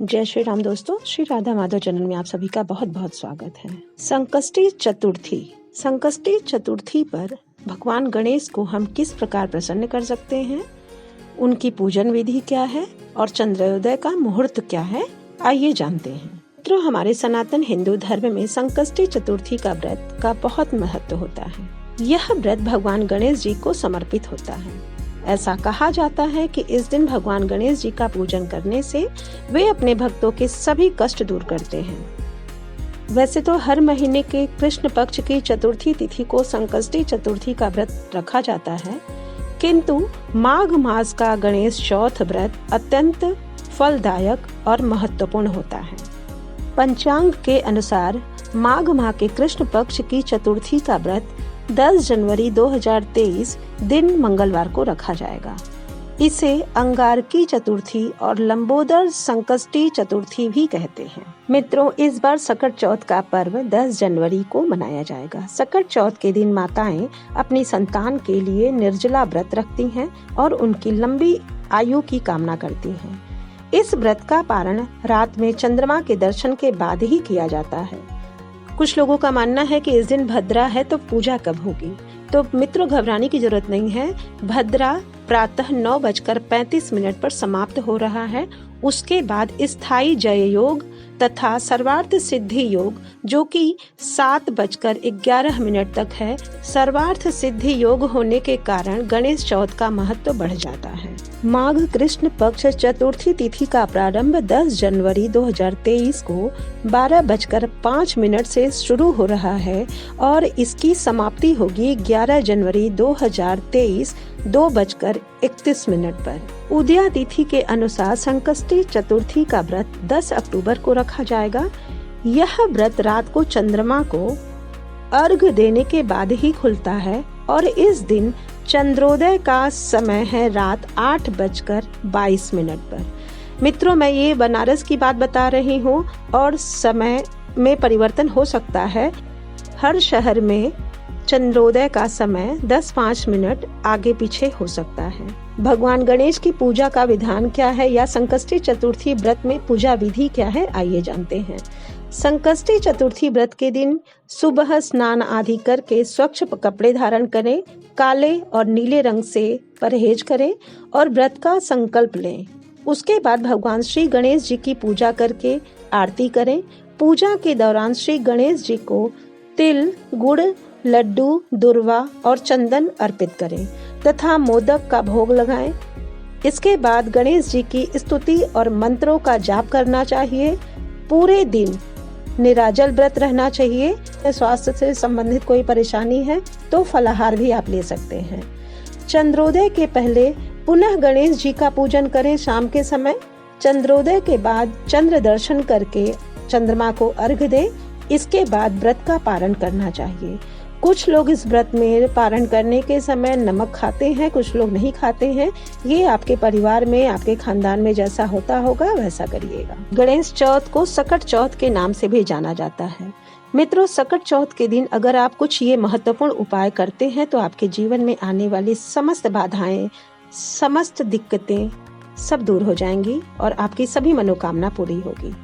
जय श्री राम दोस्तों, श्री राधा माधव चैनल में आप सभी का बहुत बहुत स्वागत है। संकष्टी चतुर्थी पर भगवान गणेश को हम किस प्रकार प्रसन्न कर सकते हैं, उनकी पूजन विधि क्या है और चंद्रोदय का मुहूर्त क्या है, आइए जानते हैं। मित्रों, हमारे सनातन हिंदू धर्म में संकष्टी चतुर्थी का व्रत का बहुत महत्व होता है। यह व्रत भगवान गणेश जी को समर्पित होता है। ऐसा कहा जाता है कि इस दिन भगवान गणेश जी का पूजन करने से वे अपने भक्तों के सभी कष्ट दूर करते हैं। वैसे तो हर महीने के कृष्ण पक्ष की चतुर्थी तिथि को संकष्टी चतुर्थी का व्रत रखा जाता है, किंतु माघ मास का गणेश चौथ व्रत अत्यंत फलदायक और महत्वपूर्ण होता है। पंचांग के अनुसार माघ माह के कृष्ण पक्ष की चतुर्थी का व्रत 10 जनवरी 2023 दिन मंगलवार को रखा जाएगा। इसे अंगारकी चतुर्थी और लंबोदर संकष्टी चतुर्थी भी कहते हैं। मित्रों, इस बार सकट चौथ का पर्व 10 जनवरी को मनाया जाएगा। सकट चौथ के दिन माताएं अपनी संतान के लिए निर्जला व्रत रखती हैं और उनकी लंबी आयु की कामना करती हैं। इस व्रत का पारण रात में चंद्रमा के दर्शन के बाद ही किया जाता है। कुछ लोगों का मानना है कि इस दिन भद्रा है तो पूजा कब होगी, तो मित्रों घबराने की जरूरत नहीं है। भद्रा प्रातः 9:35 पर समाप्त हो रहा है। उसके बाद स्थायी जय योग तथा सर्वार्थ सिद्धि योग जो कि 7:11 तक है। सर्वार्थ सिद्धि योग होने के कारण गणेश चौथ का महत्व बढ़ जाता है। माघ कृष्ण पक्ष चतुर्थी तिथि का प्रारंभ 10 जनवरी 2023 को 12:05 से शुरू हो रहा है और इसकी समाप्ति होगी 11 जनवरी 2023 2:31 पर। उदया तिथि के अनुसार संकष्टी चतुर्थी का व्रत 10 अक्टूबर को रखा जाएगा। यह व्रत रात को चंद्रमा को अर्घ देने के बाद ही खुलता है और इस दिन चंद्रोदय का समय है रात 8:22 पर। मित्रों, मैं ये बनारस की बात बता रही हूँ और समय में परिवर्तन हो सकता है। हर शहर में चंद्रोदय का समय 10-5 आगे पीछे हो सकता है। भगवान गणेश की पूजा का विधान क्या है या संकष्टी चतुर्थी व्रत में पूजा विधि क्या है, आइए जानते हैं। संकष्टी चतुर्थी व्रत के दिन सुबह स्नान आदि करके स्वच्छ कपड़े धारण करें, काले और नीले रंग से परहेज करें और व्रत का संकल्प लें। उसके बाद भगवान श्री गणेश जी की पूजा करके आरती करें। पूजा के दौरान श्री गणेश जी को तिल, गुड़, लड्डू, दुर्वा और चंदन अर्पित करें तथा मोदक का भोग लगाएं। इसके बाद गणेश जी की स्तुति और मंत्रों का जाप करना चाहिए। पूरे दिन निराजल व्रत रहना चाहिए। स्वास्थ्य से संबंधित कोई परेशानी है तो फलाहार भी आप ले सकते हैं। चंद्रोदय के पहले पुनः गणेश जी का पूजन करें शाम के समय। चंद्रोदय के बाद चंद्र दर्शन करके चंद्रमा को अर्घ दें। इसके बाद व्रत का पारण करना चाहिए। कुछ लोग इस व्रत में पारण करने के समय नमक खाते हैं, कुछ लोग नहीं खाते हैं। ये आपके परिवार में, आपके खानदान में जैसा होता होगा वैसा करिएगा। गणेश चौथ को सकट चौथ के नाम से भी जाना जाता है। मित्रों, सकट चौथ के दिन अगर आप कुछ ये महत्वपूर्ण उपाय करते हैं तो आपके जीवन में आने वाली समस्त बाधाएं, समस्त दिक्कतें सब दूर हो जाएंगी और आपकी सभी मनोकामना पूरी होगी।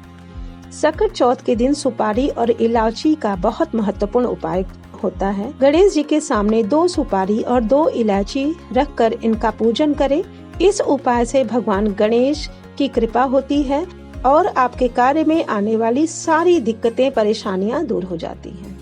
सकट चौथ के दिन सुपारी और इलायची का बहुत महत्वपूर्ण उपाय होता है। गणेश जी के सामने 2 सुपारी और 2 इलायची रखकर इनका पूजन करें। इस उपाय से भगवान गणेश की कृपा होती है और आपके कार्य में आने वाली सारी दिक्कतें, परेशानियां दूर हो जाती हैं।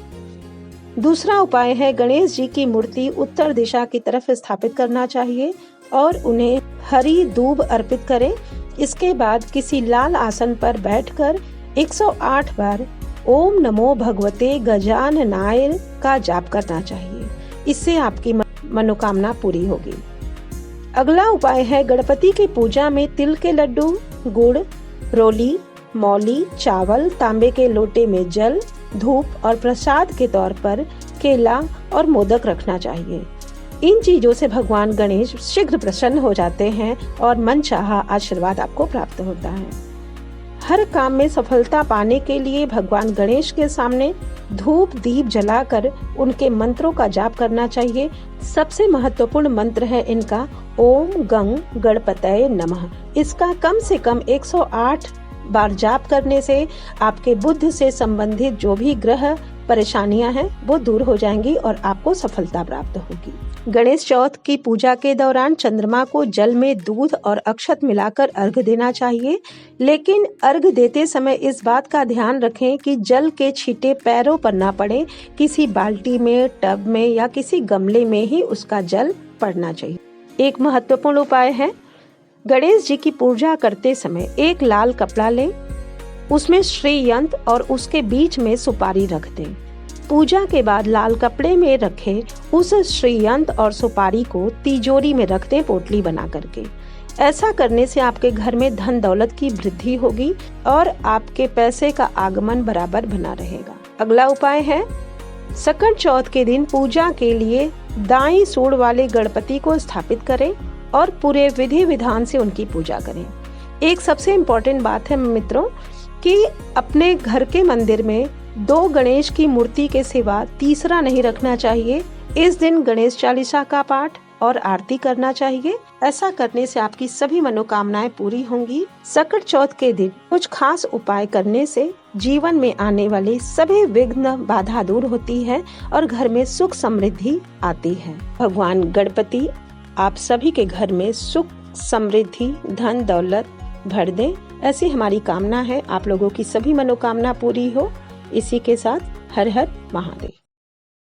दूसरा उपाय है गणेश जी की मूर्ति उत्तर दिशा की तरफ स्थापित करना चाहिए और उन्हें हरी दूब अर्पित करें। इसके बाद किसी लाल आसन पर बैठकर 108 बार ओम नमो भगवते गजाननाय का जाप करना चाहिए। इससे आपकी मनोकामना पूरी होगी। अगला उपाय है गणपति की पूजा में तिल के लड्डू, गुड़, रोली, मौली, चावल, तांबे के लोटे में जल, धूप और प्रसाद के तौर पर केला और मोदक रखना चाहिए। इन चीजों से भगवान गणेश शीघ्र प्रसन्न हो जाते हैं और मनचाहा आशीर्वाद आपको प्राप्त होता है। हर काम में सफलता पाने के लिए भगवान गणेश के सामने धूप दीप जलाकर उनके मंत्रों का जाप करना चाहिए। सबसे महत्वपूर्ण मंत्र है इनका ओम गंग गणपतये नमः। इसका कम से कम 108 बार जाप करने से आपके बुद्ध से संबंधित जो भी ग्रह परेशानियां हैं वो दूर हो जाएंगी और आपको सफलता प्राप्त होगी। गणेश चौथ की पूजा के दौरान चंद्रमा को जल में दूध और अक्षत मिलाकर अर्घ देना चाहिए, लेकिन अर्घ देते समय इस बात का ध्यान रखें कि जल के छींटे पैरों पर ना पड़े। किसी बाल्टी में, टब में या किसी गमले में ही उसका जल पड़ना चाहिए। एक महत्वपूर्ण उपाय है, गणेश जी की पूजा करते समय एक लाल कपड़ा लें, उसमें श्री यंत्र और उसके बीच में सुपारी रख दें। पूजा के बाद लाल कपड़े में रखे उस श्री यंत्र और सुपारी को तिजोरी में रख दें, पोटली बना करके। ऐसा करने से आपके घर में धन दौलत की वृद्धि होगी और आपके पैसे का आगमन बराबर बना रहेगा। अगला उपाय है, सकट चौथ के दिन पूजा के लिए दाईं सूंड वाले गणपति को स्थापित करें और पूरे विधि विधान से उनकी पूजा करें। एक सबसे इम्पोर्टेंट बात है मित्रों कि अपने घर के मंदिर में 2 गणेश की मूर्ति के सिवा तीसरा नहीं रखना चाहिए। इस दिन गणेश चालीसा का पाठ और आरती करना चाहिए। ऐसा करने से आपकी सभी मनोकामनाएं पूरी होंगी। सकट चौथ के दिन कुछ खास उपाय करने से जीवन में आने वाले सभी विघ्न बाधा दूर होती है और घर में सुख समृद्धि आती है। भगवान गणपति आप सभी के घर में सुख समृद्धि धन दौलत भर दें, ऐसी हमारी कामना है। आप लोगों की सभी मनोकामना पूरी हो। इसी के साथ हर हर महादेव।